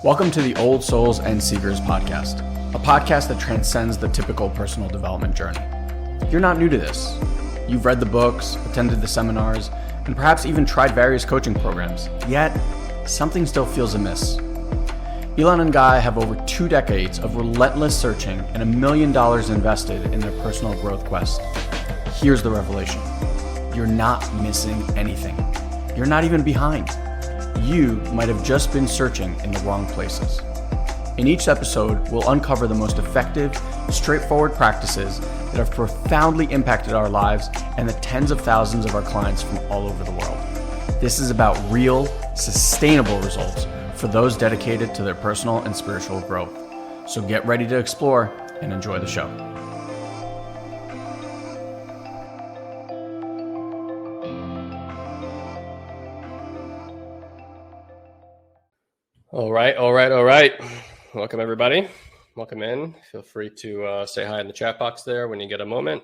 Welcome to the Old Souls and Seekers podcast, a podcast that transcends the typical personal development journey. You're not new to this. You've read the books, attended the seminars, and perhaps even tried various coaching programs, yet something still feels amiss. Ilan and Guy have over 2 decades of relentless searching and $1 million invested in their personal growth quest. Here's the revelation. You're not missing anything. You're not even behind. You might have just been searching in the wrong places. In each episode, we'll uncover the most effective, straightforward practices that have profoundly impacted our lives and the tens of thousands of our clients from all over the world. This is about real, sustainable results for those dedicated to their personal and spiritual growth. So get ready to explore and enjoy the show. All right. Welcome, everybody. Welcome in. Feel free to say hi in the chat box there when you get a moment.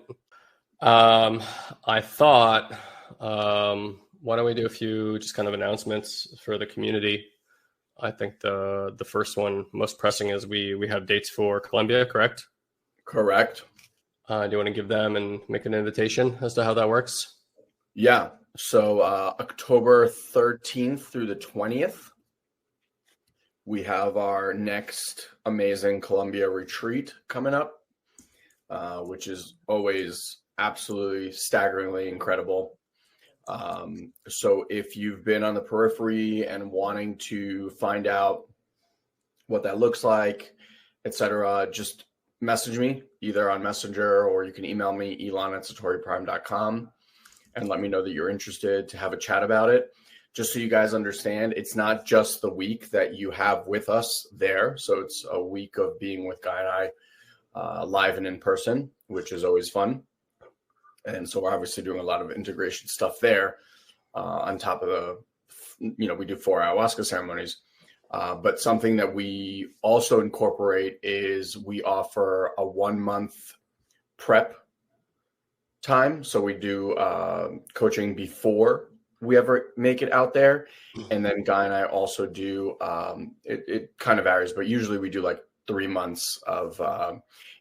I thought, why don't we do a few just kind of announcements for the community? I think the first one, most pressing, is we have dates for Colombia, correct? Correct. Do you want to give them and make an invitation as to how that works? Yeah. So October 13th through the 20th, we have our next amazing Colombia retreat coming up, which is always absolutely staggeringly incredible. So if you've been on the periphery and wanting to find out what that looks like, etc., just message me either on Messenger or you can email me, Ilan@satoriprime.com, and let me know that you're interested to have a chat about it. Just so you guys understand, it's not just the week that you have with us there. So it's a week of being with Guy and I live and in person, which is always fun. And so we're obviously doing a lot of integration stuff there on top of we do 4 ayahuasca ceremonies. But something that we also incorporate is we offer a 1-month prep time. So we do coaching before we ever make it out there. And then Guy and I also do, it kind of varies, but usually we do like 3 months of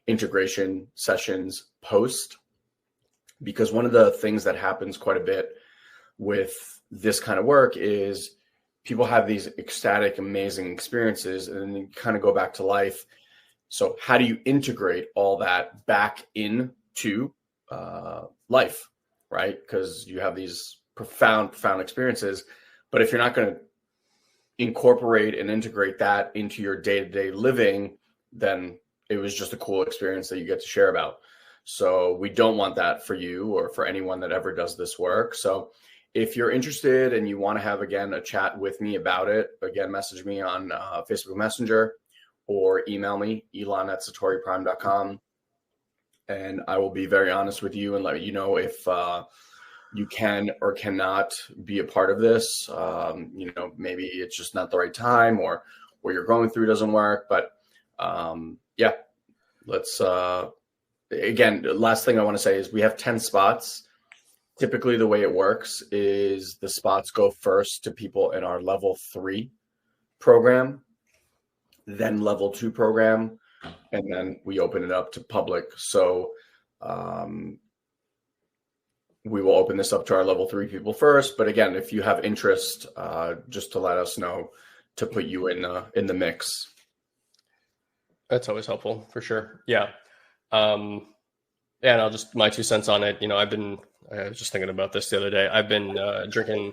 integration sessions post, because one of the things that happens quite a bit with this kind of work is people have these ecstatic, amazing experiences and then you kind of go back to life. So how do you integrate all that back into life, right? Because you have these profound experiences, but if you're not going to incorporate and integrate that into your day-to-day living, then it was just a cool experience that you get to share about. So we don't want that for you or for anyone that ever does this work. So if you're interested and you want to have, again, a chat with me about it, again, message me on Facebook Messenger or email me, Ilan@satoriprime.com. And I will be very honest with you and let you know if you can or cannot be a part of this. Maybe it's just not the right time or what you're going through doesn't work. But let's, again, the last thing I want to say is we have 10 spots. Typically the way it works is the spots go first to people in our level 3 program, then level 2 program, and then we open it up to public. So, we will open this up to our level 3 people first. But again, if you have interest, just to let us know to put you in the mix. That's always helpful for sure. Yeah. And I'll just, my 2 cents on it. I was just thinking about this the other day. I've been drinking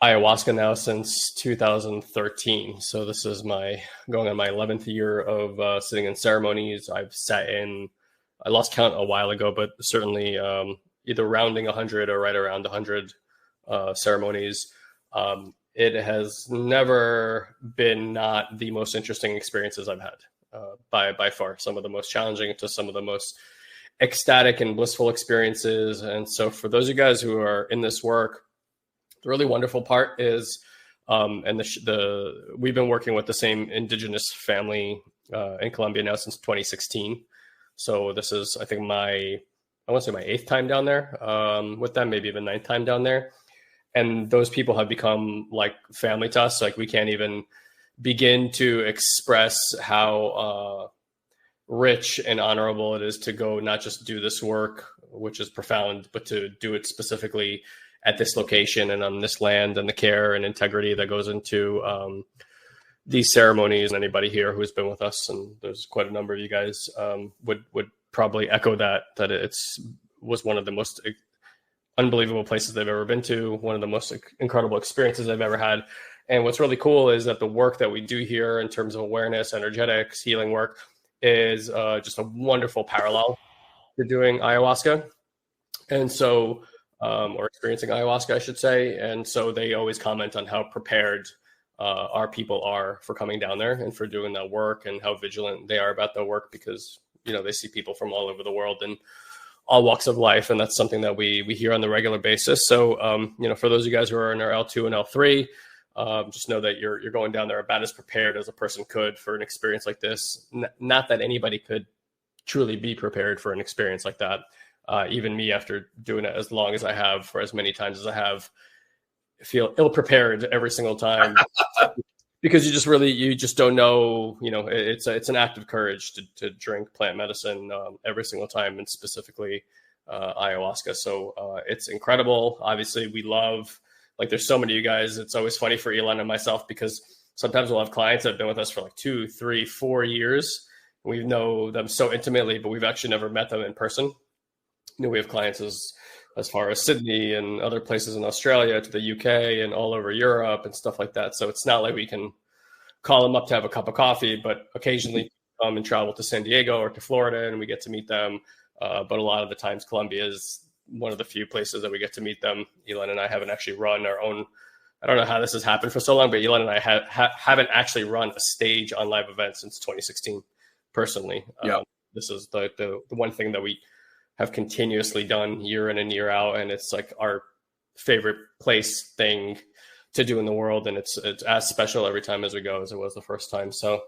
ayahuasca now since 2013. So this is going on my 11th year of sitting in ceremonies. I've sat in, I lost count a while ago, but certainly, either rounding 100 or right around 100 ceremonies. It has never been not the most interesting experiences I've had, by far. Some of the most challenging to some of the most ecstatic and blissful experiences. And so for those of you guys who are in this work, the really wonderful part is, we've been working with the same indigenous family in Colombia now since 2016. So this is, I think, I want to say my 8th time down there with them, maybe even 9th time down there. And those people have become like family to us. Like we can't even begin to express how rich and honorable it is to go not just do this work, which is profound, but to do it specifically at this location and on this land, and the care and integrity that goes into these ceremonies. And anybody here who's been with us, and there's quite a number of you guys, would probably echo that was one of the most unbelievable places they've ever been to, one of the most incredible experiences they've ever had. And what's really cool is that the work that we do here in terms of awareness, energetics, healing work is just a wonderful parallel to doing ayahuasca. And so, or experiencing ayahuasca, I should say. And so they always comment on how prepared our people are for coming down there and for doing that work, and how vigilant they are about their work, because, they see people from all over the world and all walks of life. And that's something that we hear on the regular basis. So, for those of you guys who are in our L2 and L3, just know that you're going down there about as prepared as a person could for an experience like this. Not that anybody could truly be prepared for an experience like that. Even me, after doing it as long as I have, for as many times as I have, feel ill-prepared every single time. Because you just don't know, it's an act of courage to drink plant medicine every single time, and specifically ayahuasca. So it's incredible. Obviously, we love, there's so many of you guys. It's always funny for Ilan and myself, because sometimes we'll have clients that have been with us for 2, 3, 4 years. We know them so intimately, but we've actually never met them in person. We have clients as far as Sydney and other places in Australia, to the UK and all over Europe and stuff like that. So it's not like we can call them up to have a cup of coffee, but occasionally come and travel to San Diego or to Florida, and we get to meet them. But a lot of the times, Colombia is one of the few places that we get to meet them. Ilan and I haven't actually run our own. I don't know how this has happened for so long, but Ilan and I haven't actually run a stage on live events since 2016 personally. Yeah. This is the one thing that we have continuously done year in and year out. And it's our favorite place thing to do in the world. And it's as special every time as we go as it was the first time. So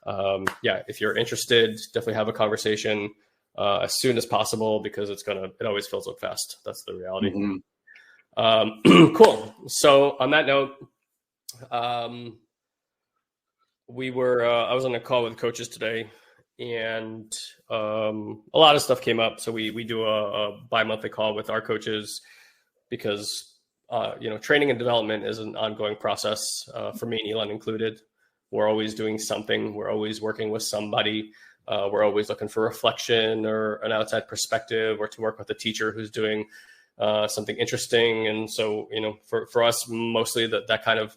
if you're interested, definitely have a conversation as soon as possible, because it always fills up fast. That's the reality. Mm-hmm. Cool. So on that note, I was on a call with coaches today, and a lot of stuff came up. So we do a bi-monthly call with our coaches, because training and development is an ongoing process for me and Ilan included. We're always doing something. We're always working with somebody. We're always looking for reflection or an outside perspective, or to work with a teacher who's doing something interesting. And so, for us, mostly that kind of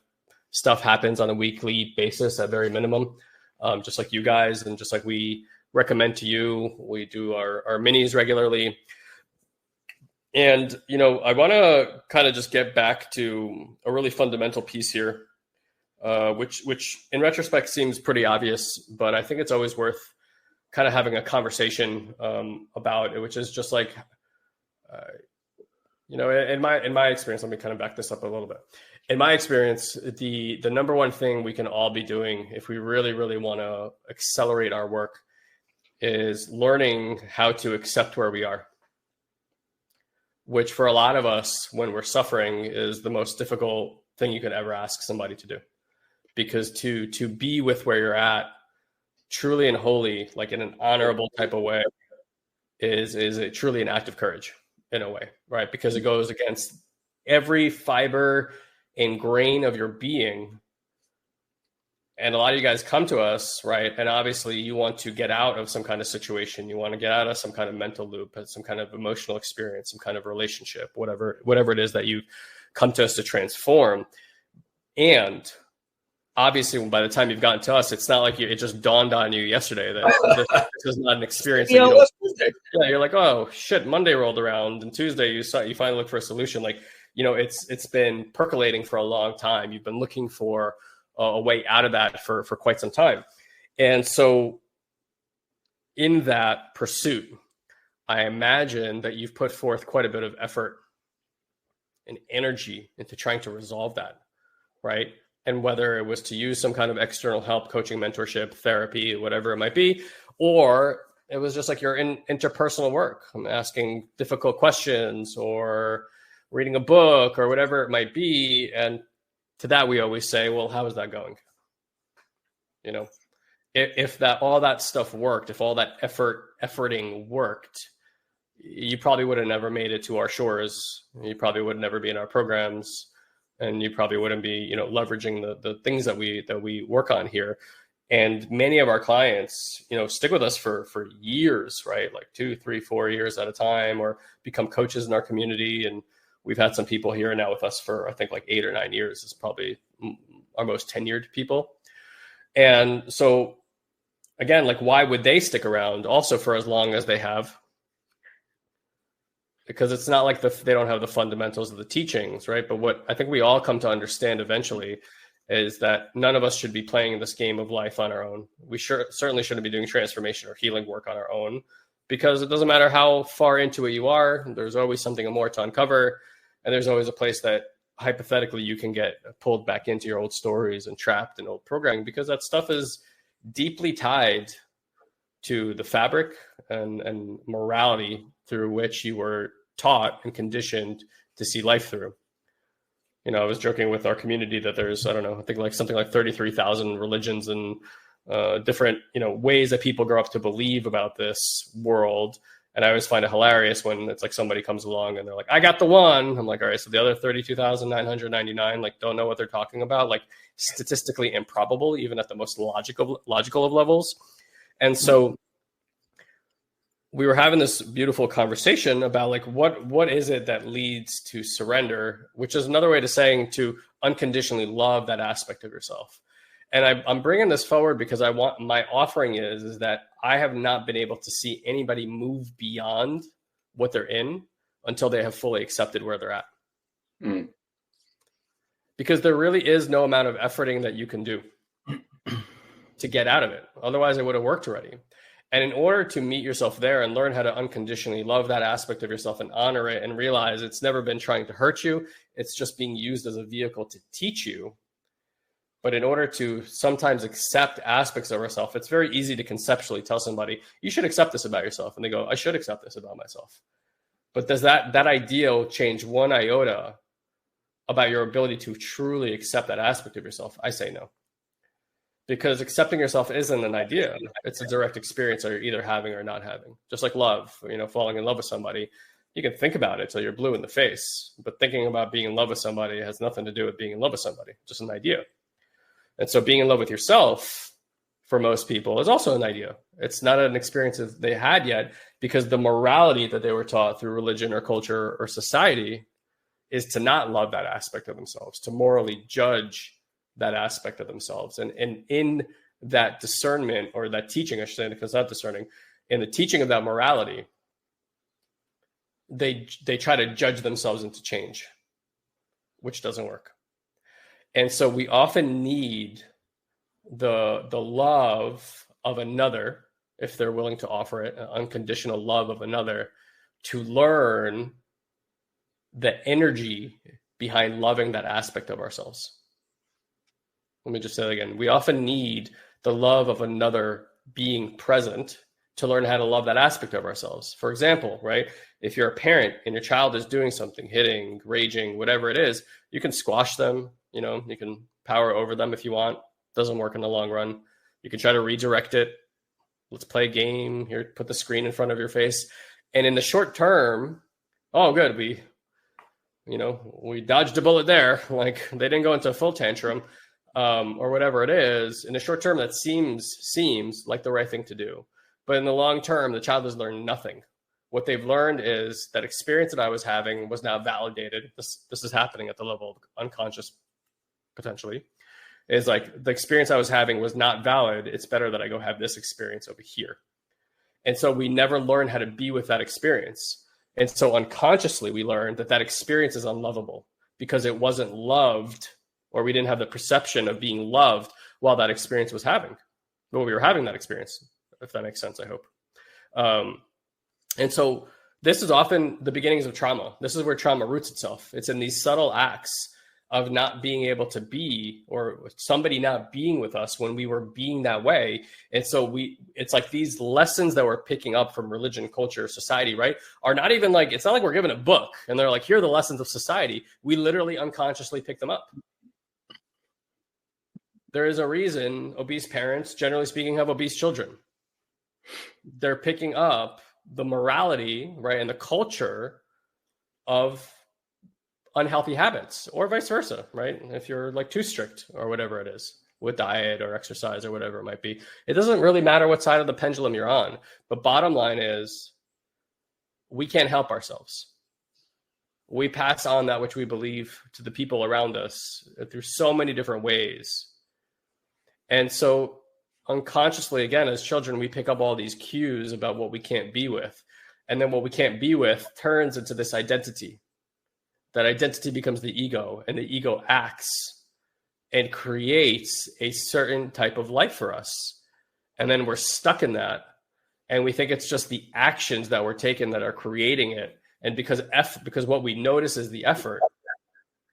stuff happens on a weekly basis at very minimum. Just like you guys, and just like we recommend to you, we do our minis regularly. And, I want to kind of just get back to a really fundamental piece here, which in retrospect seems pretty obvious, but I think it's always worth kind of having a conversation about it, which is just in my experience, let me kind of back this up a little bit. In my experience, the number one thing we can all be doing if we really, really want to accelerate our work is learning how to accept where we are, which for a lot of us, when we're suffering, is the most difficult thing you could ever ask somebody to do. Because to be with where you're at, truly and wholly, in an honorable type of way, is truly an act of courage in a way, right? Because it goes against every fiber and grain of your being. And a lot of you guys come to us, right? And obviously you want to get out of some kind of situation. You want to get out of some kind of mental loop, some kind of emotional experience, some kind of relationship, whatever it is that you come to us to transform. And obviously, by the time you've gotten to us, it's not like it just dawned on you yesterday that this is not an experience. You're like, oh shit, Monday rolled around, and Tuesday you finally look for a solution. It's been percolating for a long time. You've been looking for a way out of that for quite some time. And so in that pursuit, I imagine that you've put forth quite a bit of effort and energy into trying to resolve that, right? And whether it was to use some kind of external help, coaching, mentorship, therapy, whatever it might be, or it was just your interpersonal work. I'm asking difficult questions or reading a book or whatever it might be. And to that, we always say, well, how is that going? You know, if that all that stuff worked, if all that efforting worked, you probably would have never made it to our shores. You probably would never be in our programs, and you probably wouldn't be, you know, leveraging the things that we work on here. And many of our clients, you know, stick with us for years, right? Like 2, 3, 4 years at a time, or become coaches in our community. And we've had some people here now with us for, I think, like 8 or 9 years. It's probably our most tenured people. And so again, like, why would they stick around also for as long as they have? Because it's not like they don't have the fundamentals of the teachings, right? But what I think we all come to understand eventually is that none of us should be playing this game of life on our own. We certainly shouldn't be doing transformation or healing work on our own, because it doesn't matter how far into it you are, there's always something more to uncover. And there's always a place that hypothetically you can get pulled back into your old stories and trapped in old programming, because that stuff is deeply tied to the fabric and morality through which you were taught and conditioned to see life through. You know, I was joking with our community that there's, I don't know, I think like something like 33,000 religions and different, you know, ways that people grow up to believe about this world. And I always find it hilarious when it's like somebody comes along and they're like, I got the one. I'm like, all right, so the other 32,999, like, don't know what they're talking about. Like, statistically improbable, even at the most logical of levels. And so we were having this beautiful conversation about like, what is it that leads to surrender, which is another way to saying to unconditionally love that aspect of yourself. And I'm bringing this forward because my offering is that I have not been able to see anybody move beyond what they're in until they have fully accepted where they're at. Mm. Because there really is no amount of efforting that you can do to get out of it. Otherwise, it would have worked already. And in order to meet yourself there and learn how to unconditionally love that aspect of yourself and honor it and realize it's never been trying to hurt you, it's just being used as a vehicle to teach you. But in order to sometimes accept aspects of ourselves, it's very easy to conceptually tell somebody, you should accept this about yourself. And they go, I should accept this about myself. But does that ideal change one iota about your ability to truly accept that aspect of yourself? I say no. Because accepting yourself isn't an idea. It's a direct experience that you're either having or not having. Just like love, you know, falling in love with somebody. You can think about it till you're blue in the face. But thinking about being in love with somebody has nothing to do with being in love with somebody. Just an idea. And so being in love with yourself, for most people, is also an idea. It's not an experience that they had yet, because the morality that they were taught through religion or culture or society is to not love that aspect of themselves, to morally judge that aspect of themselves. And in that discernment, or that teaching, I should say, because it's not discerning, in the teaching of that morality, they try to judge themselves into change, which doesn't work. And so we often need the love of another, if they're willing to offer it, an unconditional love of another, to learn the energy behind loving that aspect of ourselves. Let me just say that again. We often need the love of another being present to learn how to love that aspect of ourselves. For example, right? If you're a parent and your child is doing something, hitting, raging, whatever it is, you can squash them. You know, you can power over them if you want. Doesn't work in the long run. You can try to redirect it. Let's play a game. Here, put the screen in front of your face. And in the short term, oh, good. We dodged a bullet there. Like, they didn't go into a full tantrum or whatever it is. In the short term, that seems like the right thing to do. But in the long term, the child has learned nothing. What they've learned is that experience that I was having was now validated. This is happening at the level of unconscious, potentially. Is like, the experience I was having was not valid. It's better that I go have this experience over here. And so we never learn how to be with that experience. And so unconsciously, we learned that experience is unlovable because it wasn't loved, or we didn't have the perception of being loved while that experience was happening. Well, we were having that experience, if that makes sense, I hope. And so this is often the beginnings of trauma. This is where trauma roots itself. It's in these subtle acts of not being able to be, or somebody not being with us when we were being that way. And so it's like these lessons that we're picking up from religion, culture, society, right, are not even like, it's not like we're given a book and they're like, here are the lessons of society. We literally unconsciously pick them up. there is a reason obese parents, generally speaking, have obese children. They're picking up the morality, right, and the culture of unhealthy habits, or vice versa, right? If you're like too strict or whatever it is with diet or exercise or whatever it might be, it doesn't really matter what side of the pendulum you're on. But bottom line is, we can't help ourselves. We pass on that which we believe to the people around us through so many different ways. And so unconsciously, again, as children, we pick up all these cues about what we can't be with. And then what we can't be with turns into this identity. That identity becomes the ego, and the ego acts and creates a certain type of life for us. And then we're stuck in that. And we think it's just the actions that we're taking that are creating it. And because what we notice is the effort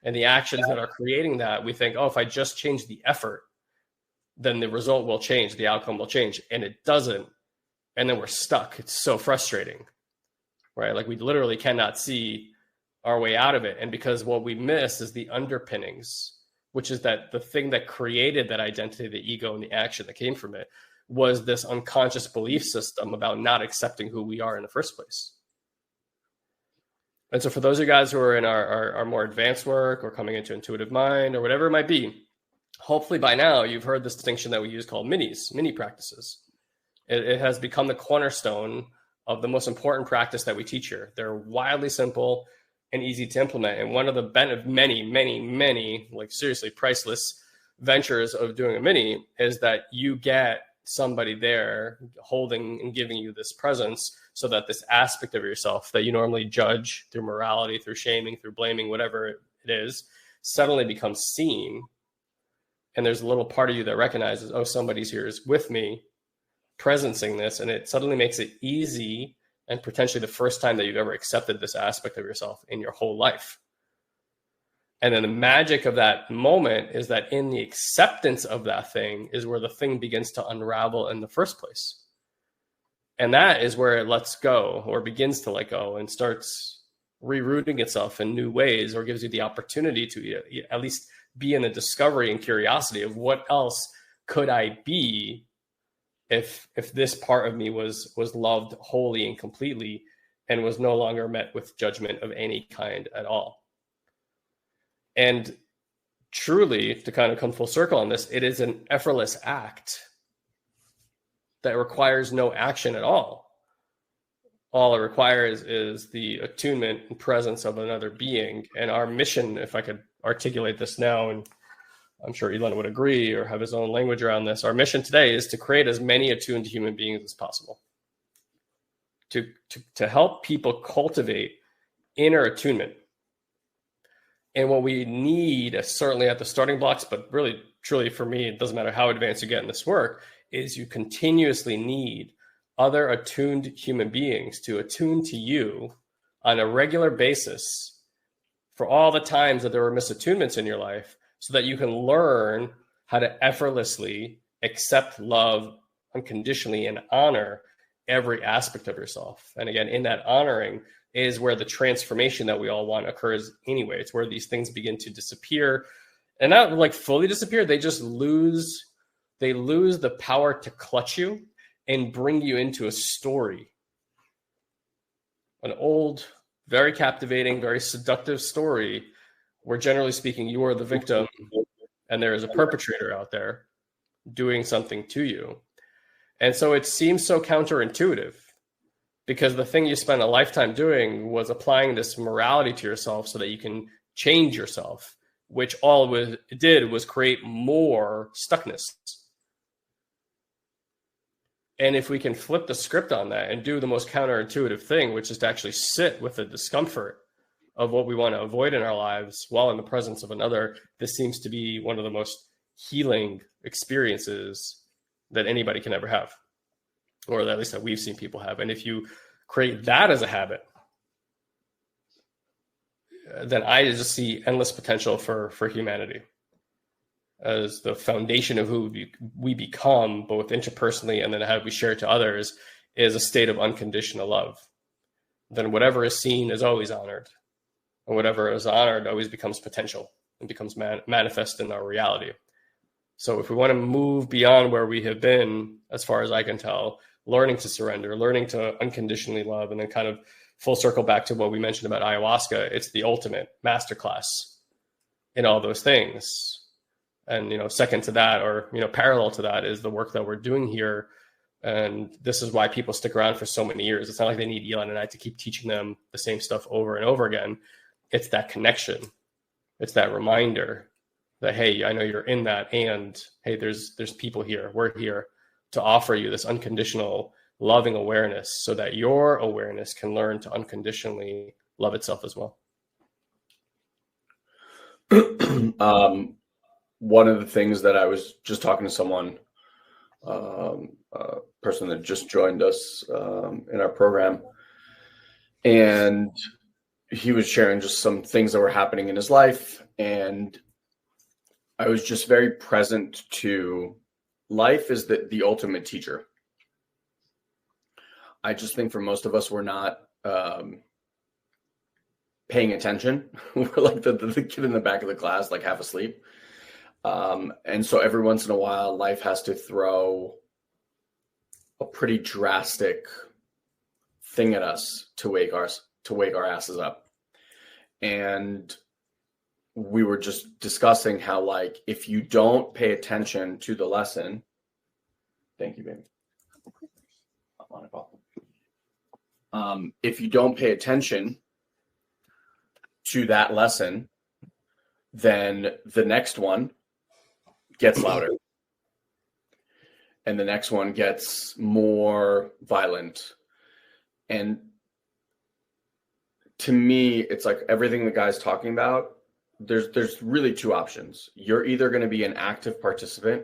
and the actions that are creating that, we think, oh, if I just change the effort, then the result will change, the outcome will change. And it doesn't. And then we're stuck. It's so frustrating, right? Like we literally cannot see our way out of it. And because what we miss is the underpinnings, which is that the thing that created that identity, the ego, and the action that came from it was this unconscious belief system about not accepting who we are in the first place. And so for those of you guys who are in our more advanced work or coming into intuitive mind or whatever it might be, hopefully by now you've heard this distinction that we use called mini practices. It has become the cornerstone of the most important practice that we teach here. They're wildly simple and easy to implement. And one of the many, like seriously priceless ventures of doing a mini is that you get somebody there holding and giving you this presence so that this aspect of yourself that you normally judge through morality, through shaming, through blaming, whatever it is, suddenly becomes seen. And there's a little part of you that recognizes, oh, somebody's here is with me, presencing this, and it suddenly makes it easy and potentially the first time that you've ever accepted this aspect of yourself in your whole life. And then the magic of that moment is that in the acceptance of that thing is where the thing begins to unravel in the first place. And that is where it lets go or begins to let go and starts rerouting itself in new ways, or gives you the opportunity to at least be in the discovery and curiosity of what else could I be if this part of me was loved wholly and completely and was no longer met with judgment of any kind at all. And truly, to kind of come full circle on this, it is an effortless act that requires no action at all. All it requires is the attunement and presence of another being. And our mission, if I could articulate this now, and I'm sure Ilan would agree or have his own language around this, our mission today is to create as many attuned human beings as possible. To help people cultivate inner attunement. And what we need, certainly at the starting blocks, but really, truly for me, it doesn't matter how advanced you get in this work, is you continuously need other attuned human beings to attune to you on a regular basis for all the times that there were misattunements in your life, so that you can learn how to effortlessly accept, love unconditionally, and honor every aspect of yourself. And again, in that honoring is where the transformation that we all want occurs anyway. It's where these things begin to disappear, and not like fully disappear. They just lose the power to clutch you and bring you into a story, an old, very captivating, very seductive story where, generally speaking, you are the victim and there is a perpetrator out there doing something to you. And so it seems so counterintuitive, because the thing you spent a lifetime doing was applying this morality to yourself so that you can change yourself, which all it did was create more stuckness. And if we can flip the script on that and do the most counterintuitive thing, which is to actually sit with the discomfort of what we want to avoid in our lives while in the presence of another, this seems to be one of the most healing experiences that anybody can ever have, or at least that we've seen people have. And if you create that as a habit, then I just see endless potential for humanity as the foundation of who we become, both interpersonally and then how we share it to others, is a state of unconditional love. Then whatever is seen is always honored, and whatever is honored always becomes potential and becomes manifest in our reality. So if we want to move beyond where we have been, as far as I can tell, learning to surrender, learning to unconditionally love, and then kind of full circle back to what we mentioned about ayahuasca, it's the ultimate masterclass in all those things. And, second to that, or, parallel to that, is the work that we're doing here. And this is why people stick around for so many years. It's not like they need Ilan and I to keep teaching them the same stuff over and over again. It's that connection. It's that reminder that, hey, I know you're in that. And hey, there's people here. We're here to offer you this unconditional loving awareness so that your awareness can learn to unconditionally love itself as well. One of the things that I was just talking to someone, a person that just joined us in our program, and he was sharing just some things that were happening in his life. And I was just very present to life is the ultimate teacher. I just think for most of us, we're not paying attention. We're like the kid in the back of the class, like half asleep. And so every once in a while, life has to throw a pretty drastic thing at us to wake our asses up. And we were just discussing how, like, if you don't pay attention to the lesson, thank you, baby. If you don't pay attention to that lesson, then the next one gets louder. And the next one gets more violent. And to me, it's like everything the guy's talking about, there's really two options. You're either going to be an active participant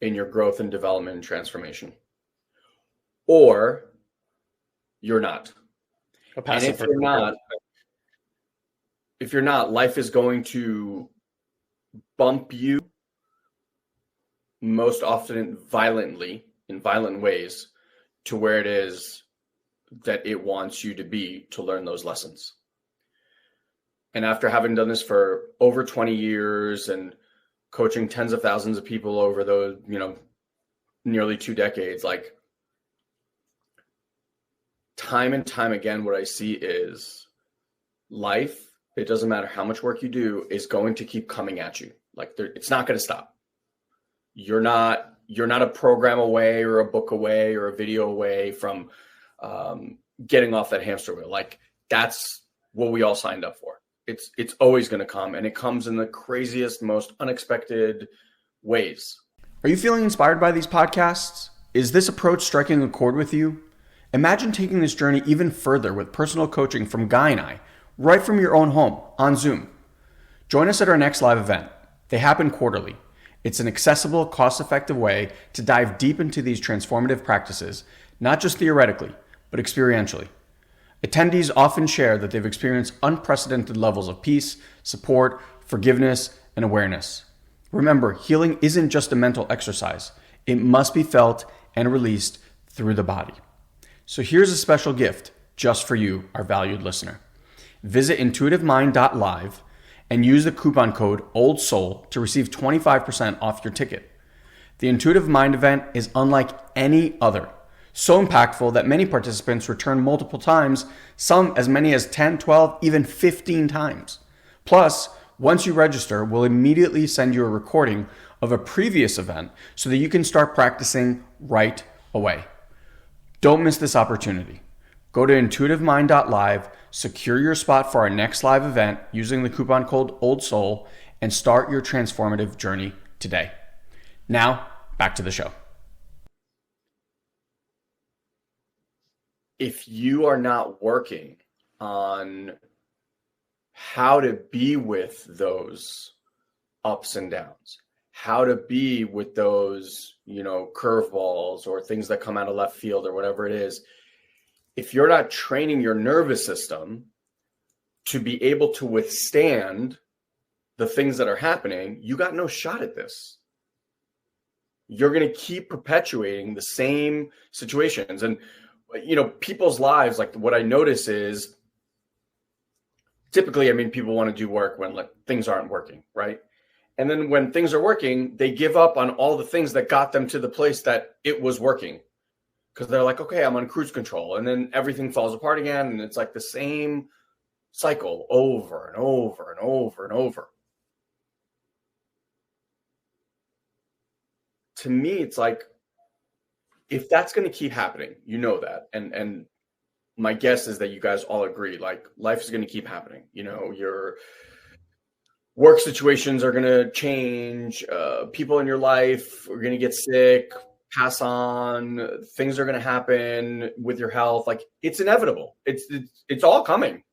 in your growth and development and transformation, or you're not. And if you're not, life is going to bump you most often in violent ways to where it is that it wants you to be to learn those lessons. And after having done this for over 20 years and coaching tens of thousands of people over those, nearly 2 decades, like, time and time again, what I see is life, it doesn't matter how much work you do, is going to keep coming at you. Like, it's not going to stop. You're not a program away or a book away or a video away from getting off that hamster wheel. Like, that's what we all signed up for. It's always going to come, and it comes in the craziest, most unexpected ways. Are you feeling inspired by these podcasts? Is this approach striking a chord with you? Imagine taking this journey even further with personal coaching from Guy and I, right from your own home on Zoom. Join us at our next live event. They happen quarterly. It's an accessible, cost-effective way to dive deep into these transformative practices, not just theoretically, but experientially. Attendees often share that they've experienced unprecedented levels of peace, support, forgiveness, and awareness. Remember, healing isn't just a mental exercise. It must be felt and released through the body. So here's a special gift just for you, our valued listener. Visit intuitivemind.live and use the coupon code OLDSOUL to receive 25% off your ticket. The Intuitive Mind event is unlike any other. So impactful that many participants return multiple times, some as many as 10, 12, even 15 times. Plus, once you register, we'll immediately send you a recording of a previous event so that you can start practicing right away. Don't miss this opportunity. Go to intuitivemind.live, secure your spot for our next live event using the coupon code OLDSOUL, and start your transformative journey today. Now, back to the show. If you are not working on how to be with those ups and downs, how to be with those, curveballs or things that come out of left field or whatever it is, if you're not training your nervous system to be able to withstand the things that are happening, you got no shot at this. You're going to keep perpetuating the same situations. And people's lives, like, what I notice is typically, people want to do work when, like, things aren't working, right? And then when things are working, they give up on all the things that got them to the place that it was working. Because they're like, okay, I'm on cruise control. And then everything falls apart again. And it's like the same cycle over and over and over and over. To me, it's like, if that's going to keep happening, you know that. And my guess is that you guys all agree, like, life is going to keep happening. You know, your work situations are going to change. People in your life are going to get sick, pass on. Things are going to happen with your health. Like, it's inevitable. It's all coming.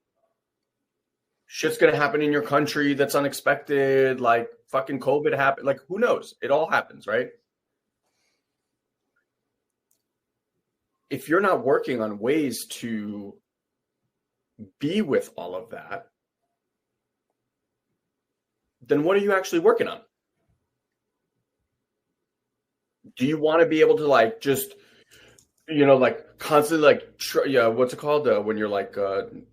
Shit's going to happen in your country that's unexpected. Like, fucking COVID happened. Like, who knows? It all happens, right? If you're not working on ways to be with all of that, then what are you actually working on? Do you want to be able to, like, just, you know, like, constantly, like, what's it called? When you're like,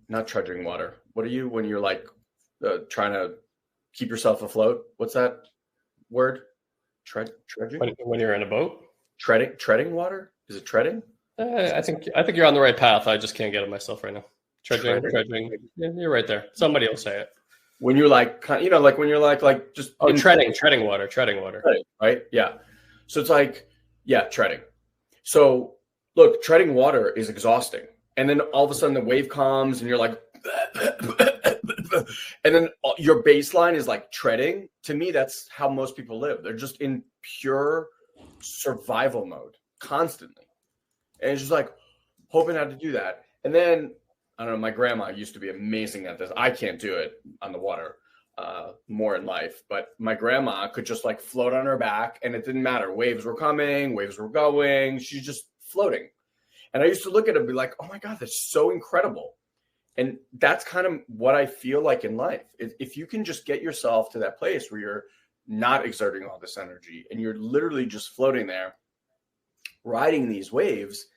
not trudging water. What are you when you're like trying to keep yourself afloat? What's that word? Trudging? When you're in a boat? Treading water? Is it treading? I think you're on the right path. I just can't get it myself right now. Trudging. Yeah, you're right there. Somebody will say it. When you're like, you know, like when you're like just treading water. Treading, right? Yeah. So it's like, yeah, treading. So look, treading water is exhausting. And then all of a sudden the wave comes and you're like, and then your baseline is like treading. To me, that's how most people live. They're just in pure survival mode constantly. And it's just like hoping not to do that. And then, I don't know, my grandma used to be amazing at this. I can't do it on the water more in life. But my grandma could just like float on her back and it didn't matter. Waves were coming, waves were going. She's just floating. And I used to look at it and be like, oh my God, that's so incredible. And that's kind of what I feel like in life. If you can just get yourself to that place where you're not exerting all this energy and you're literally just floating there, riding these waves,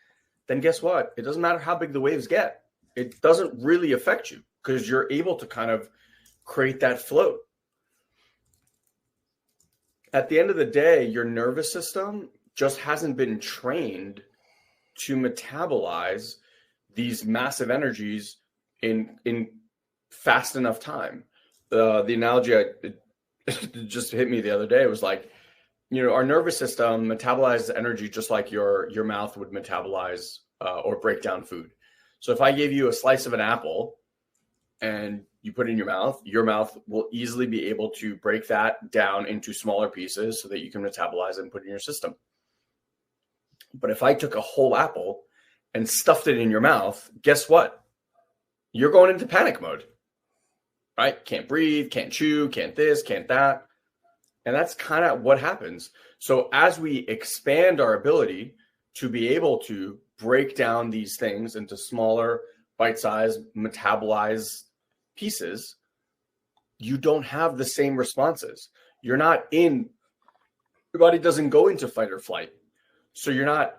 then guess what? It doesn't matter how big the waves get. It doesn't really affect you because you're able to kind of create that float. At the end of the day, your nervous system just hasn't been trained to metabolize these massive energies in fast enough time. The analogy it just hit me the other day. It was like, you know, our nervous system metabolizes energy just like your mouth would metabolize or break down food. So if I gave you a slice of an apple and you put it in your mouth will easily be able to break that down into smaller pieces so that you can metabolize it and put it in your system. But if I took a whole apple and stuffed it in your mouth, guess what? You're going into panic mode, right? Can't breathe, can't chew, can't this, can't that. And that's kind of what happens. So as we expand our ability to be able to break down these things into smaller, bite-sized, metabolized pieces, you don't have the same responses. Your body doesn't go into fight or flight. So you're not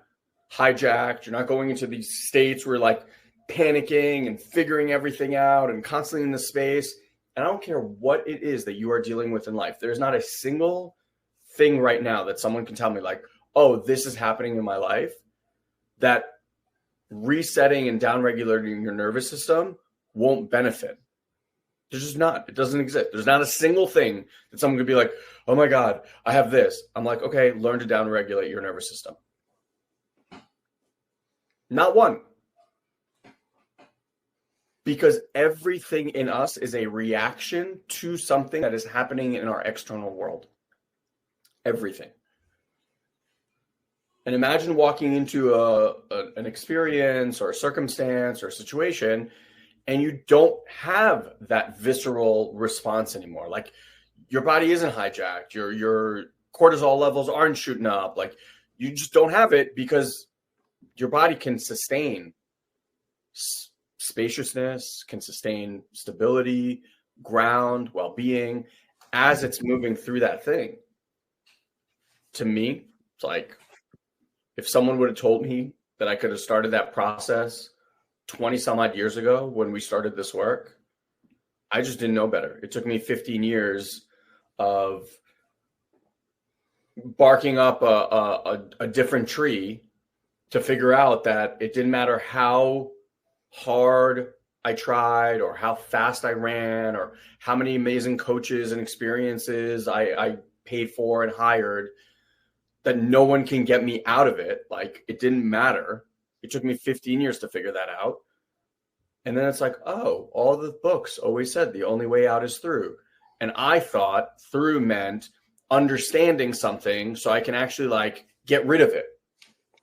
hijacked. You're not going into these states where like panicking and figuring everything out and constantly in the space. And I don't care what it is that you are dealing with in life. There's not a single thing right now that someone can tell me like, oh, this is happening in my life, that resetting and downregulating your nervous system won't benefit. There's just not. It doesn't exist. There's not a single thing that someone could be like, oh my God, I have this. I'm like, okay, learn to downregulate your nervous system. Not one. Because everything in us is a reaction to something that is happening in our external world. Everything. And imagine walking into an experience or a circumstance or a situation, and you don't have that visceral response anymore. Like your body isn't hijacked. Your cortisol levels aren't shooting up. Like you just don't have it because your body can sustain spaciousness, can sustain stability, ground, well-being as it's moving through that thing. To me, it's like if someone would have told me that I could have started that process 20 some odd years ago when we started this work, I just didn't know better. It took me 15 years of barking up a different tree to figure out that it didn't matter how hard I tried or how fast I ran or how many amazing coaches and experiences I paid for and hired, that no one can get me out of it. Like, it didn't matter. It took me 15 years to figure that out. And then it's like, oh, all the books always said the only way out is through. And I thought through meant understanding something so I can actually like get rid of it.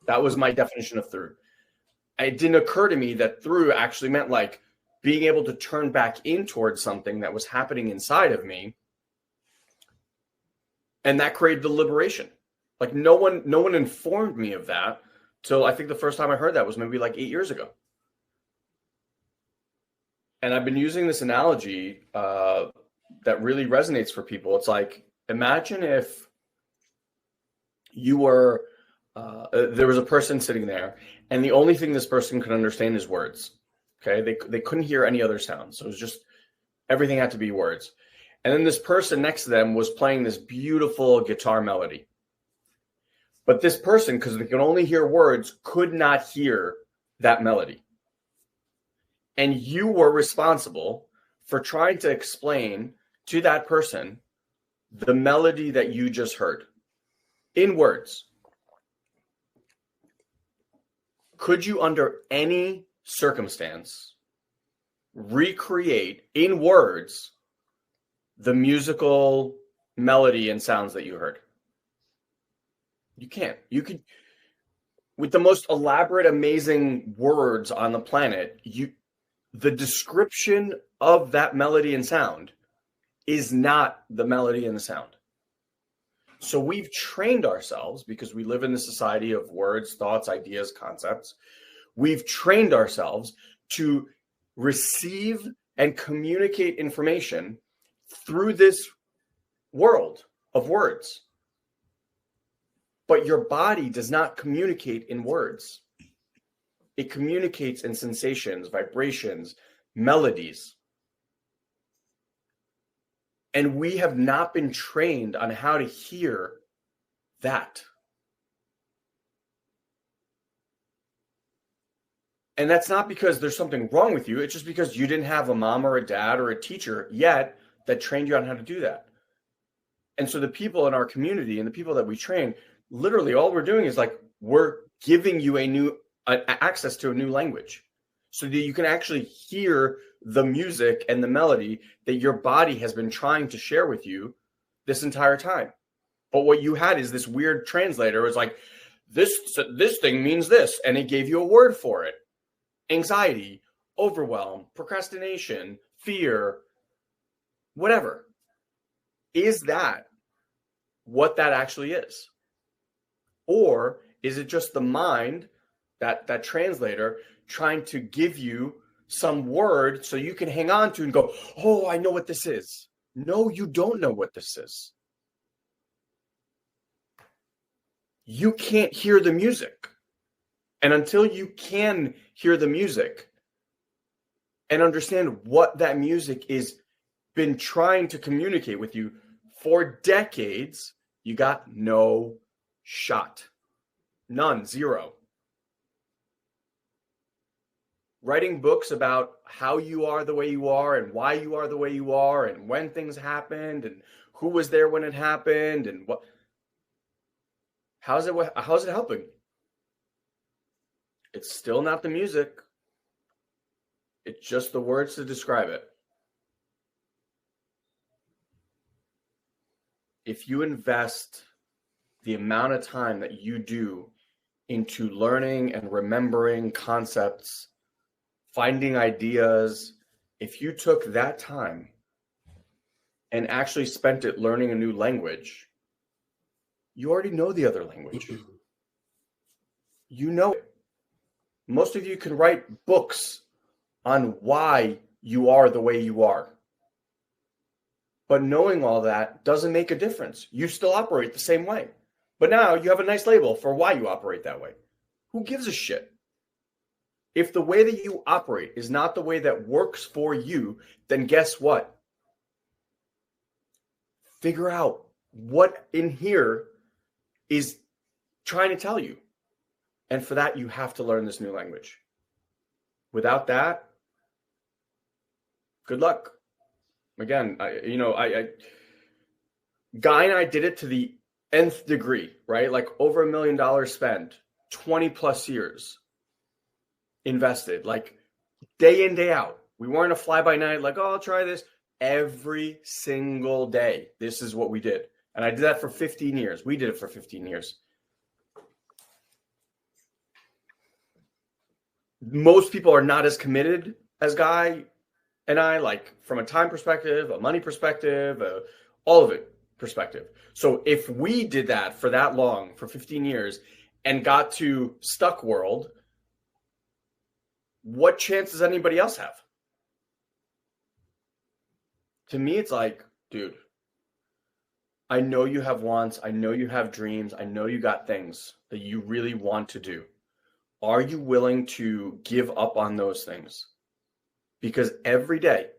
That was my definition of through. It didn't occur to me that through actually meant like being able to turn back in towards something that was happening inside of me. And that created the liberation. Like no one informed me of that till I think the first time I heard that was maybe like 8 years ago. And I've been using this analogy that really resonates for people. It's like, imagine if you were, there was a person sitting there and the only thing this person could understand is words. Okay. They couldn't hear any other sounds. So it was just, everything had to be words. And then this person next to them was playing this beautiful guitar melody. But this person, because they could only hear words, could not hear that melody. And you were responsible for trying to explain to that person the melody that you just heard in words. Could you, under any circumstance, recreate in words the musical melody and sounds that you heard? You can't. You could, with the most elaborate, amazing words on the planet, the description of that melody and sound is not the melody and the sound. So we've trained ourselves, because we live in the society of words, thoughts, ideas, concepts. We've trained ourselves to receive and communicate information through this world of words. But your body does not communicate in words. It communicates in sensations, vibrations, melodies. And we have not been trained on how to hear that. And that's not because there's something wrong with you. It's just because you didn't have a mom or a dad or a teacher yet that trained you on how to do that. And so the people in our community and the people that we train, literally all we're doing is like, we're giving you access to a new language so that you can actually hear the music and the melody that your body has been trying to share with you this entire time. But what you had is this weird translator. It was like, this thing means this, and it gave you a word for it. Anxiety, overwhelm, procrastination, fear, whatever. Is that what that actually is? Or is it just the mind, that translator, trying to give you some word so you can hang on to and go, oh, I know what this is. No, you don't know what this is. You can't hear the music. And until you can hear the music and understand what that music is been trying to communicate with you for decades, you got no shot. None, zero. Writing books about how you are the way you are and why you are the way you are and when things happened and who was there when it happened and what. How's it helping? It's still not the music. It's just the words to describe it. If you invest the amount of time that you do into learning and remembering concepts, finding ideas, if you took that time and actually spent it learning a new language, you already know the other language. You know it. Most of you can write books on why you are the way you are. But knowing all that doesn't make a difference. You still operate the same way. But now you have a nice label for why you operate that way. Who gives a shit? If the way that you operate is not the way that works for you, then guess what? Figure out what in here is trying to tell you. And for that, you have to learn this new language. Without that, good luck. Again, Guy and I did it to the nth degree, right? Like over $1 million spent, 20 plus years invested, like day in, day out. We weren't a fly by night, like, oh, I'll try this. Every single day, this is what we did. And I did that for 15 years. We did it for 15 years. Most people are not as committed as Guy and I, like from a time perspective, a money perspective, all of it perspective. So if we did that for that long, for 15 years, and got to stuck world, what chance does anybody else have? To me, it's like, dude, I know you have wants. I know you have dreams. I know you got things that you really want to do. Are you willing to give up on those things? Because every day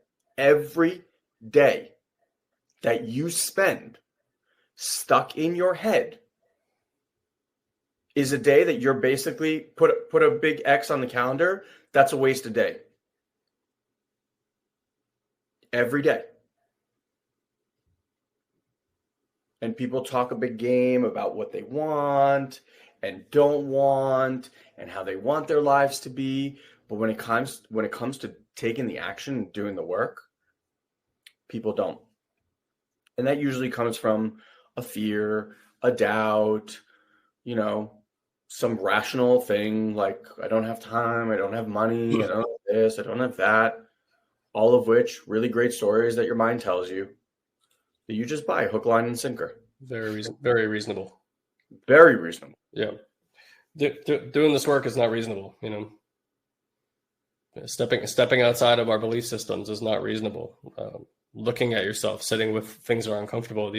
that you spend stuck in your head is a day that you're basically put a big X on the calendar. That's a wasted day. Every day. And people talk a big game about what they want and don't want and how they want their lives to be. But when it comes to taking the action and doing the work, people don't. And that usually comes from a fear, a doubt, some rational thing like, I don't have time, I don't have money, I don't have this, I don't have that. All of which really great stories that your mind tells you that you just buy hook, line, and sinker. Very reasonable. Very reasonable. Yeah. Doing this work is not reasonable, Stepping outside of our belief systems is not reasonable. Looking at yourself, sitting with things that are uncomfortable,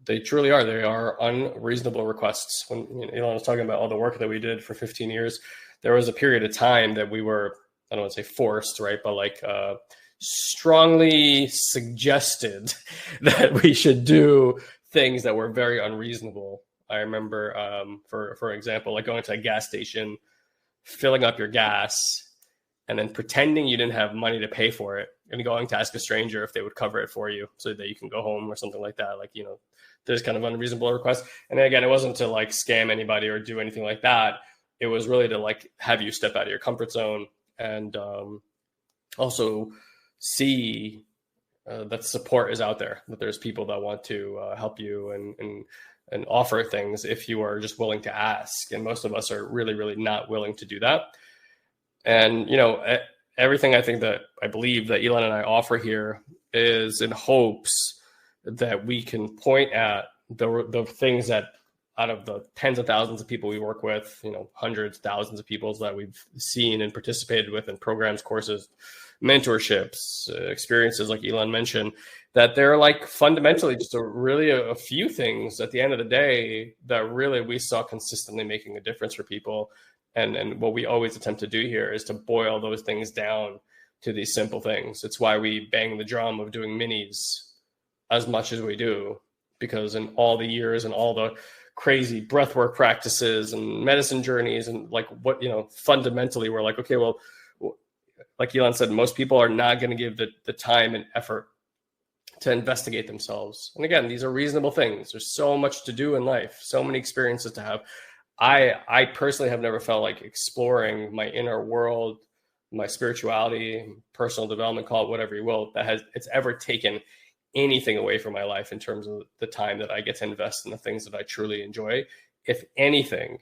they truly are. They are unreasonable requests. When Ilan was talking about all the work that we did for 15 years, there was a period of time that we were, I don't want to say forced, right? But strongly suggested that we should do things that were very unreasonable. I remember, for example, like going to a gas station, filling up your gas, and then pretending you didn't have money to pay for it, and going to ask a stranger if they would cover it for you so that you can go home or something like that. There's kind of unreasonable requests. And again, it wasn't to scam anybody or do anything like that. It was really to have you step out of your comfort zone and also see that support is out there, that there's people that want to help you and offer things if you are just willing to ask. And most of us are really, really not willing to do that. And, everything I believe that Ilan and I offer here is in hopes that we can point at the things that out of the tens of thousands of people we work with, hundreds, thousands of people that we've seen and participated with in programs, courses, mentorships, experiences like Ilan mentioned, that they're fundamentally just a few things at the end of the day that really we saw consistently making a difference for people. And what we always attempt to do here is to boil those things down to these simple things. It's why we bang the drum of doing minis as much as we do, because in all the years and all the crazy breathwork practices and medicine journeys and fundamentally we're okay, well, like Ilan said, most people are not going to give the time and effort to investigate themselves. And again, these are reasonable things. There's so much to do in life, so many experiences to have. I personally have never felt like exploring my inner world, my spirituality, personal development, call it whatever you will, it's ever taken anything away from my life in terms of the time that I get to invest in the things that I truly enjoy. If anything,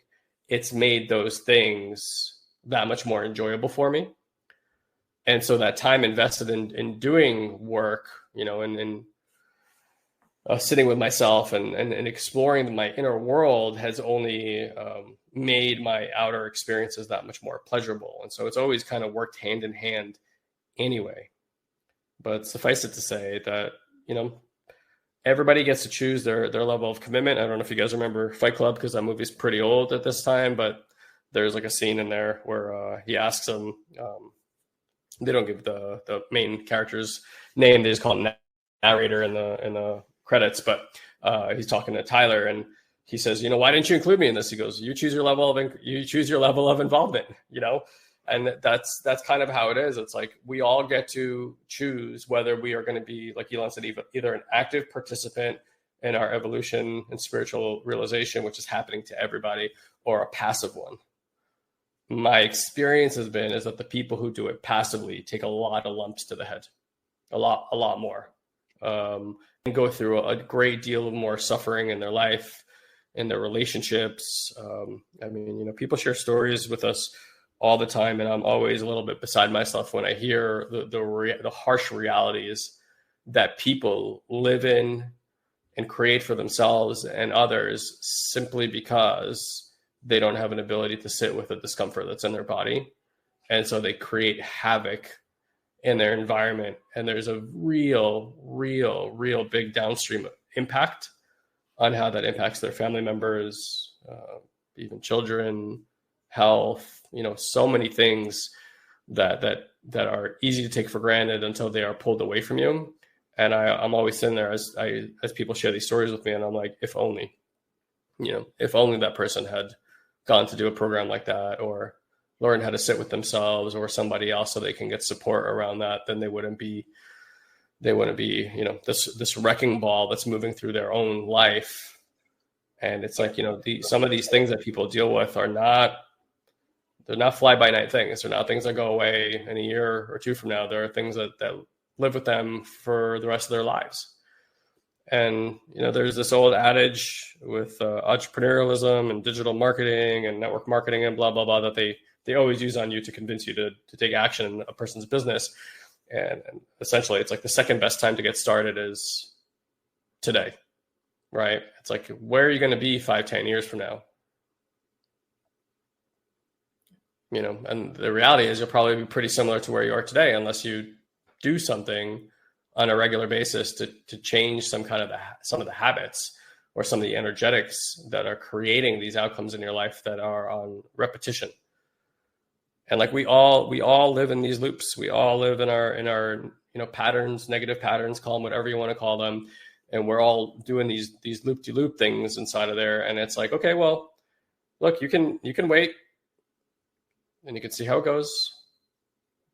it's made those things that much more enjoyable for me. And so that time invested in doing work, and sitting with myself and exploring my inner world has only made my outer experiences that much more pleasurable. And so it's always kind of worked hand in hand anyway. But suffice it to say that, everybody gets to choose their level of commitment. I don't know if you guys remember Fight Club, because that movie's pretty old at this time, but there's a scene in there where he asks him, they don't give the main character's name, they just call him narrator in the credits, but he's talking to Tyler, and he says, why didn't you include me in this? He goes, you choose your level of involvement, and that's kind of how it is. It's like, we all get to choose whether we are going to be, like Ilan said, either an active participant in our evolution and spiritual realization, which is happening to everybody, or a passive one. My experience is that the people who do it passively take a lot of lumps to the head, a lot more, and go through a great deal of more suffering in their life, in their relationships. People share stories with us all the time, and I'm always a little bit beside myself when I hear the harsh realities that people live in and create for themselves and others simply because they don't have an ability to sit with the discomfort that's in their body. And so they create havoc in their environment. And there's a real big downstream impact on how that impacts their family members, even children, health, so many things that are easy to take for granted until they are pulled away from you. And I'm always sitting there as people share these stories with me, and I'm like, if only that person had gone to do a program like that, or learn how to sit with themselves or somebody else so they can get support around that, then they wouldn't be, this wrecking ball that's moving through their own life. And it's like, some of these things that people deal with they're not fly by night things. They're not things that go away in a year or two from now. There are things that live with them for the rest of their lives. And, there's this old adage with entrepreneurialism and digital marketing and network marketing and blah, blah, blah, that they always use on you to convince you to take action in a person's business. And essentially, it's like the second best time to get started is today, right? It's like, where are you going to be 5-10 years from now? And the reality is you'll probably be pretty similar to where you are today, unless you do something on a regular basis to change some of the habits or some of the energetics that are creating these outcomes in your life that are on repetition. And like we all live in these loops. We all live in our patterns, negative patterns, call them whatever you want to call them. And we're all doing these loop-de-loop things inside of there. And it's like, okay, well, look, you can wait and you can see how it goes.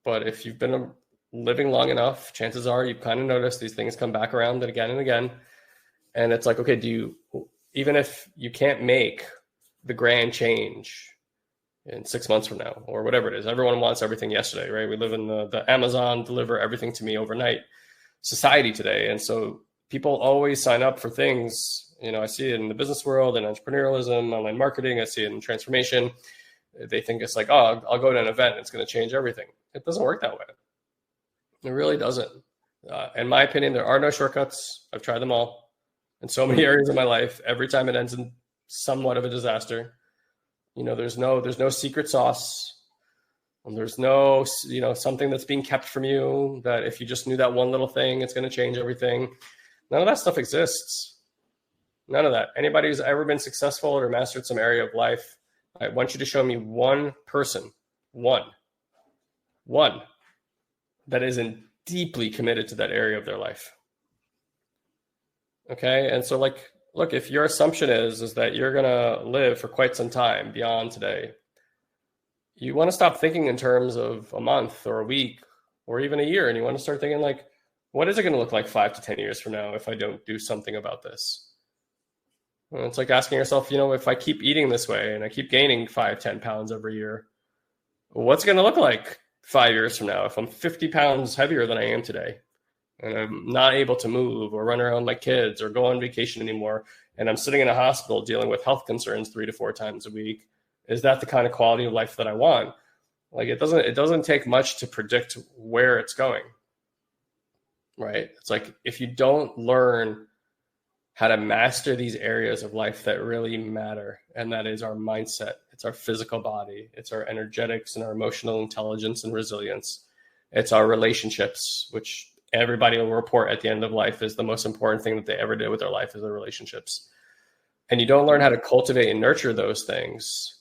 But if you've been living long enough, chances are you've kind of noticed these things come back around and again. And it's like, okay, even if you can't make the grand change in 6 months from now or whatever it is, everyone wants everything yesterday, right? We live in the Amazon deliver everything to me overnight society today. And so people always sign up for things. I see it in the business world and entrepreneurialism, online marketing. I see it in transformation. They think it's like, oh, I'll go to an event and it's going to change everything. It doesn't work that way. It really doesn't. In my opinion, there are no shortcuts. I've tried them all in so many areas of my life. Every time it ends in somewhat of a disaster. There's no secret sauce. And there's no, something that's being kept from you that if you just knew that one little thing, it's going to change everything. None of that stuff exists. None of that. Anybody who's ever been successful or mastered some area of life, I want you to show me one person, one that isn't deeply committed to that area of their life. Okay. And so look, if your assumption is that you're going to live for quite some time beyond today, you want to stop thinking in terms of a month or a week or even a year. And you want to start thinking like, what is it going to look like 5 to 10 years from now if I don't do something about this? And it's like asking yourself, if I keep eating this way and I keep gaining 5-10 pounds every year, what's it going to look like 5 years from now if I'm 50 pounds heavier than I am today and I'm not able to move or run around my kids or go on vacation anymore and I'm sitting in a hospital dealing with health concerns 3 to 4 times a week? Is that the kind of quality of life that I want? Like it doesn't take much to predict where it's going, right? It's like if you don't learn how to master these areas of life that really matter, and that is our mindset, it's our physical body, it's our energetics and our emotional intelligence and resilience, it's our relationships, which everybody will report at the end of life is the most important thing that they ever did with their life is their relationships. And you don't learn how to cultivate and nurture those things,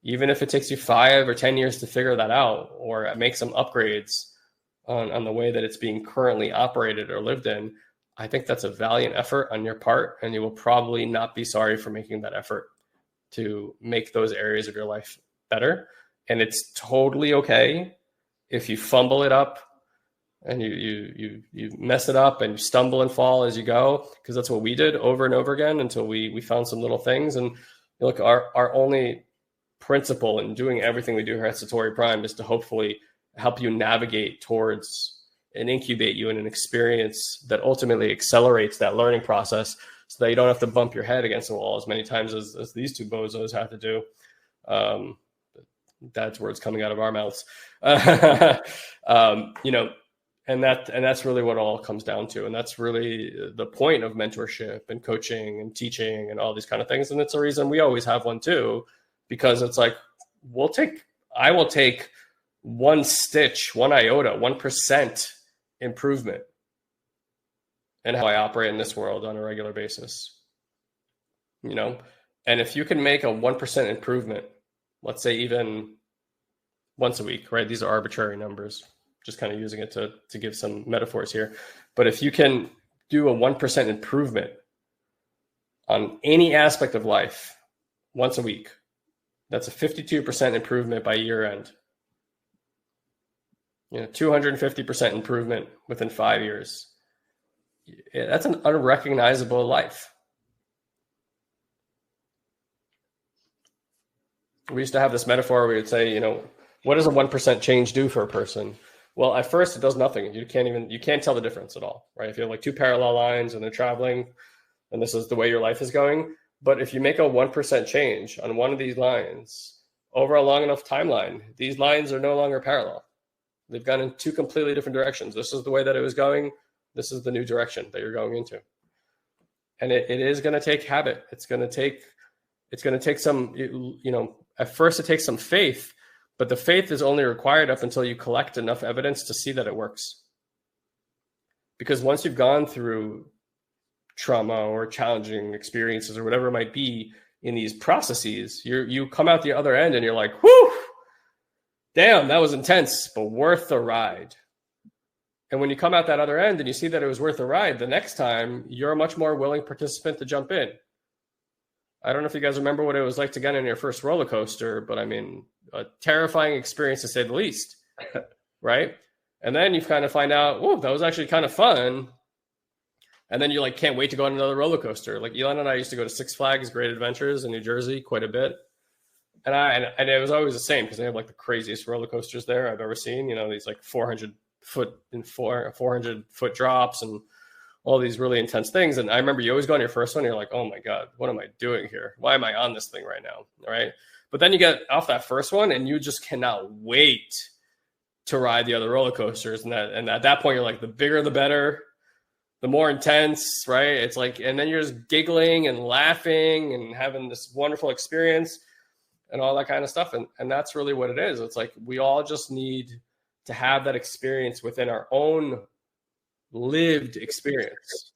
even if it takes you 5 or 10 years to figure that out or make some upgrades on the way that it's being currently operated or lived in, I think that's a valiant effort on your part, and you will probably not be sorry for making that effort to make those areas of your life better. And it's totally okay if you fumble it up and you mess it up and you stumble and fall as you go, because that's what we did over and over again until we found some little things. And look, our only principle in doing everything we do here at Satori Prime is to hopefully help you navigate towards and incubate you in an experience that ultimately accelerates that learning process, so that you don't have to bump your head against the wall as many times as these two bozos have to do. That's words coming out of our mouths. And that's really what it all comes down to. And that's really the point of mentorship and coaching and teaching and all these kind of things. And it's a reason we always have one too, because it's like, I will take one stitch, one iota, 1% improvement in how I operate in this world on a regular basis. And if you can make a 1% improvement, let's say even once a week, right? These are arbitrary numbers, just kind of using it to give some metaphors here. But if you can do a 1% improvement on any aspect of life once a week, that's a 52% improvement by year end. 250% improvement within 5 years. That's an unrecognizable life. We used to have this metaphor where we would say, what does a 1% change do for a person? Well, at first it does nothing. You can't tell the difference at all, right? If you have like two parallel lines and they're traveling and this is the way your life is going. But if you make a 1% change on one of these lines over a long enough timeline, these lines are no longer parallel. They've gone in two completely different directions. This is the way that it was going. This is the new direction that you're going into. And it is going to take habit. It's going to take some, at first it takes some faith, but the faith is only required up until you collect enough evidence to see that it works. Because once you've gone through trauma or challenging experiences or whatever it might be in these processes, you come out the other end and you're like, whoo, damn, that was intense, but worth the ride. And when you come out that other end and you see that it was worth the ride, the next time you're a much more willing participant to jump in. I don't know if you guys remember what it was like to get in your first roller coaster, but I mean, a terrifying experience to say the least, right? And then you kind of find out, oh, that was actually kind of fun. And then you like can't wait to go on another roller coaster. Like Ilan and I used to go to Six Flags Great Adventures in New Jersey quite a bit. And it was always the same because they have like the craziest roller coasters there I've ever seen. These like 400 foot drops and all these really intense things. And I remember you always go on your first one, and you're like, oh my God, what am I doing here? Why am I on this thing right now? All right. But then you get off that first one and you just cannot wait to ride the other roller coasters. And at that point, you're like, the bigger, the better, the more intense, right? It's like, and then you're just giggling and laughing and having this wonderful experience and all that kind of stuff. And that's really what it is. It's like, we all just need to have that experience within our own lived experience.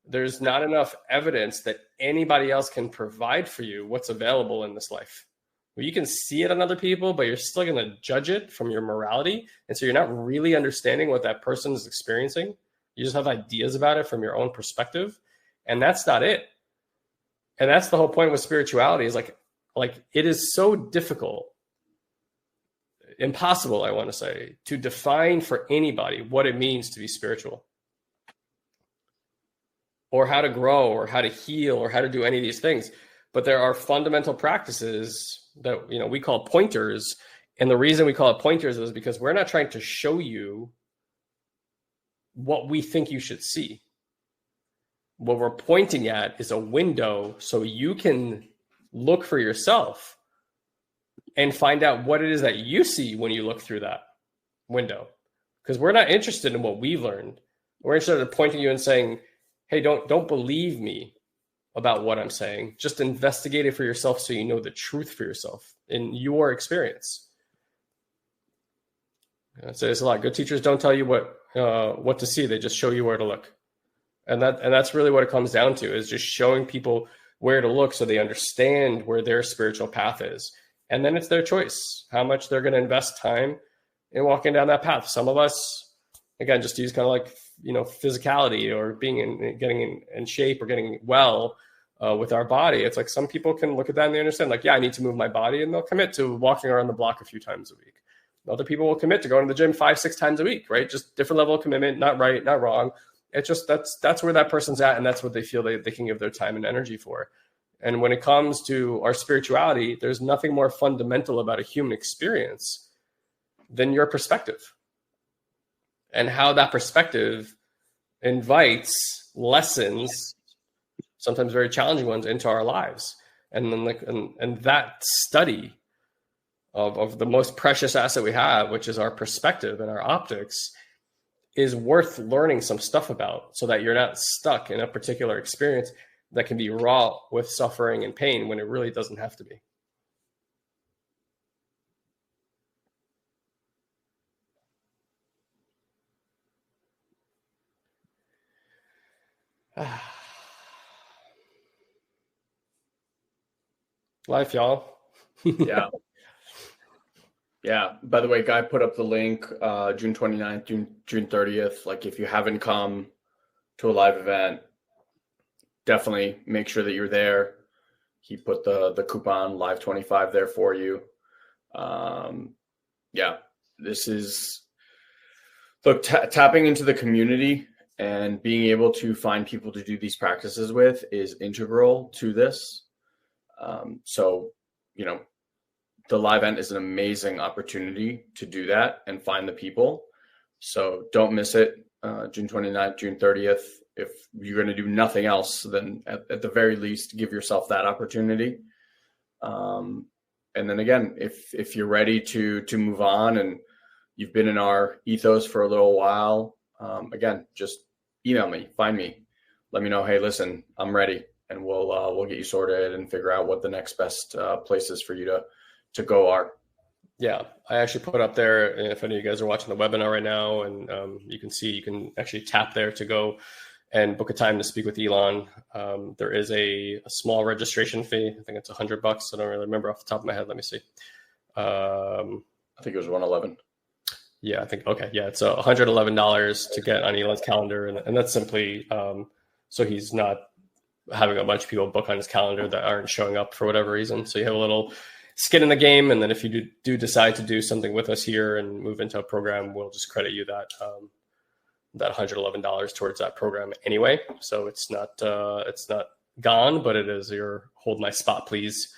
There's not enough evidence that anybody else can provide for you what's available in this life. Well, you can see it on other people, but you're still going to judge it from your morality. And so you're not really understanding what that person is experiencing. You just have ideas about it from your own perspective. And that's not it. And that's the whole point with spirituality is like it is so difficult, impossible, I want to say, to define for anybody what it means to be spiritual or how to grow or how to heal or how to do any of these things. But there are fundamental practices that, we call pointers. And the reason we call it pointers is because we're not trying to show you what we think you should see. What we're pointing at is a window so you can look for yourself and find out what it is that you see when you look through that window. Because we're not interested in what we've learned. We're interested in pointing you and saying, hey, don't believe me about what I'm saying. Just investigate it for yourself so you know the truth for yourself in your experience. I say this a lot. Good teachers don't tell you what to see. They just show you where to look. And that's really what it comes down to, is just showing people where to look so they understand where their spiritual path is. And then it's their choice, how much they're going to invest time in walking down that path. Some of us, again, just to use kind of like physicality or getting in shape or getting well with our body. It's like some people can look at that and they understand, like, yeah, I need to move my body, and they'll commit to walking around the block a few times a week. Other people will commit to going to the gym 5-6 times a week, right? Just different level of commitment, not right, not wrong. It's just that's where that person's at, and that's what they feel they can give their time and energy for. And when it comes to our spirituality, there's nothing more fundamental about a human experience than your perspective and how that perspective invites lessons, sometimes very challenging ones, into our lives. And then and that study of the most precious asset we have, which is our perspective and our optics, is worth learning some stuff about, so that you're not stuck in a particular experience that can be raw with suffering and pain when it really doesn't have to be. Life, y'all. Yeah. Yeah. By the way, Guy put up the link, June 29th, June 30th. Like, if you haven't come to a live event, definitely make sure that you're there. He put the coupon live 25 there for you. Yeah, this is, look, tapping into the community and being able to find people to do these practices with is integral to this. So, the live event is an amazing opportunity to do that and find the people. So don't miss it. June 29th, June 30th. If you're going to do nothing else, then at the very least, give yourself that opportunity. And then again, if you're ready to move on and you've been in our ethos for a little while, again, just email me, find me, let me know, hey, listen, I'm ready, and we'll get you sorted and figure out what the next best places for you to go are. Yeah, I actually put up there, if any of you guys are watching the webinar right now, and you can actually tap there to go and book a time to speak with Ilan. There is a small registration fee. I think it's $100. I don't really remember off the top of my head. Let me see. I think it was $111. Yeah, I think, okay. Yeah, it's $111 to get on Ilan's calendar. And that's simply so he's not having a bunch of people book on his calendar that aren't showing up for whatever reason. So you have a little skin in the game. And then if you do decide to do something with us here and move into a program, we'll just credit you that $111 towards that program anyway. So it's not gone, but it is your hold my spot, please.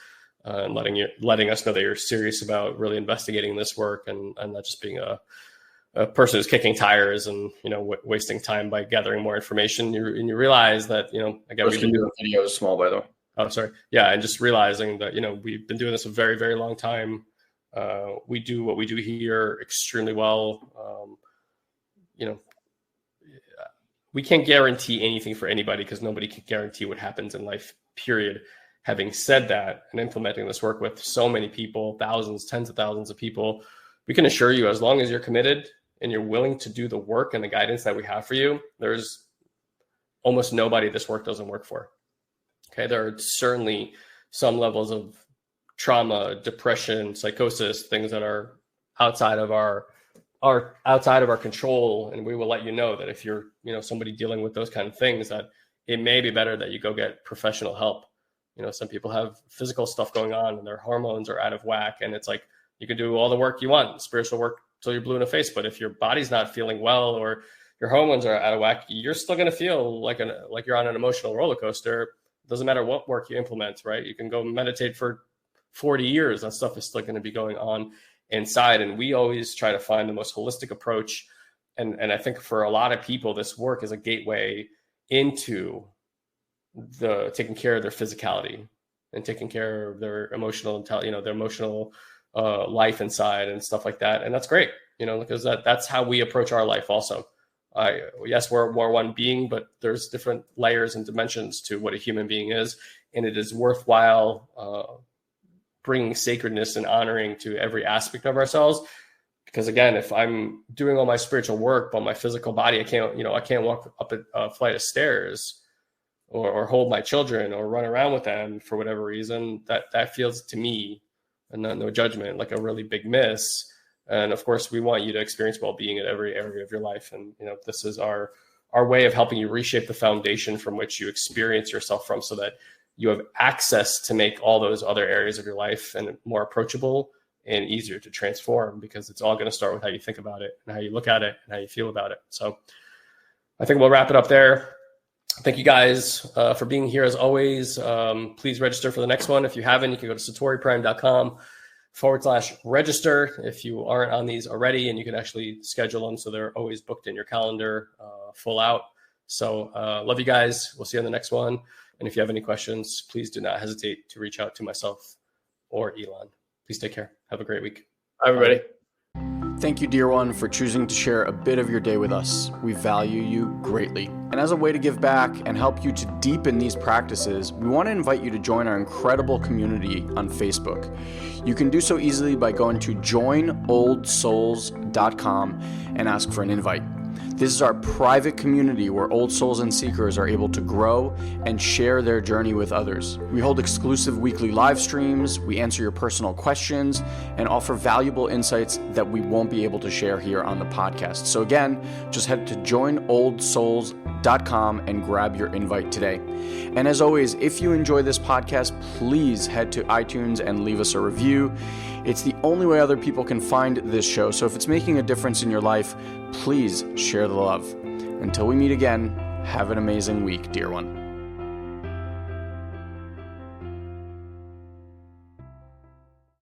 And letting us know that you're serious about really investigating this work and not just being a person who's kicking tires and, wasting time by gathering more information. You realize that, again, we can do a video small, by the way. Oh, sorry. Yeah. And just realizing that, we've been doing this a very, very long time. We do what we do here extremely well. We can't guarantee anything for anybody because nobody can guarantee what happens in life, period. Having said that, and implementing this work with so many people, thousands, tens of thousands of people, we can assure you, as long as you're committed and you're willing to do the work and the guidance that we have for you, there's almost nobody this work doesn't work for. Okay, there are certainly some levels of trauma, depression, psychosis, things that are outside of our control, and we will let you know that if you're somebody dealing with those kind of things, that it may be better that you go get professional help. Some people have physical stuff going on and their hormones are out of whack, and it's like you can do all the work you want, spiritual work, till you're blue in the face, but if your body's not feeling well or your hormones are out of whack, you're still going to feel like you're on an emotional roller coaster. Doesn't matter what work you implement, right? You can go meditate for 40 years. That stuff is still going to be going on inside. And we always try to find the most holistic approach. And I think for a lot of people, this work is a gateway into the taking care of their physicality and taking care of their emotional, their emotional life inside and stuff like that. And that's great, because that's how we approach our life also. Yes, we're one being, but there's different layers and dimensions to what a human being is. And it is worthwhile bringing sacredness and honoring to every aspect of ourselves. Because again, if I'm doing all my spiritual work, but my physical body, I can't walk up a flight of stairs or hold my children or run around with them for whatever reason, that feels to me, and no judgment, like a really big miss. And of course, we want you to experience well-being in every area of your life. And, this is our our way of helping you reshape the foundation from which you experience yourself from, so that you have access to make all those other areas of your life and more approachable and easier to transform, because it's all going to start with how you think about it and how you look at it and how you feel about it. So I think we'll wrap it up there. Thank you guys for being here as always. Please register for the next one. If you haven't, you can go to satoriprime.com/register if you aren't on these already, and you can actually schedule them so they're always booked in your calendar, full out. So love you guys. We'll see you on the next one. And if you have any questions, please do not hesitate to reach out to myself or Ilan. Please take care. Have a great week. Hi, everybody. Thank you, dear one, for choosing to share a bit of your day with us. We value you greatly. And as a way to give back and help you to deepen these practices, we want to invite you to join our incredible community on Facebook. You can do so easily by going to joinoldsouls.com and ask for an invite. This is our private community where old souls and seekers are able to grow and share their journey with others. We hold exclusive weekly live streams, we answer your personal questions, and offer valuable insights that we won't be able to share here on the podcast. So again, just head to joinoldsouls.com and grab your invite today. And as always, if you enjoy this podcast, please head to iTunes and leave us a review. It's the only way other people can find this show. So if it's making a difference in your life, please share the love. Until we meet again, have an amazing week, dear one.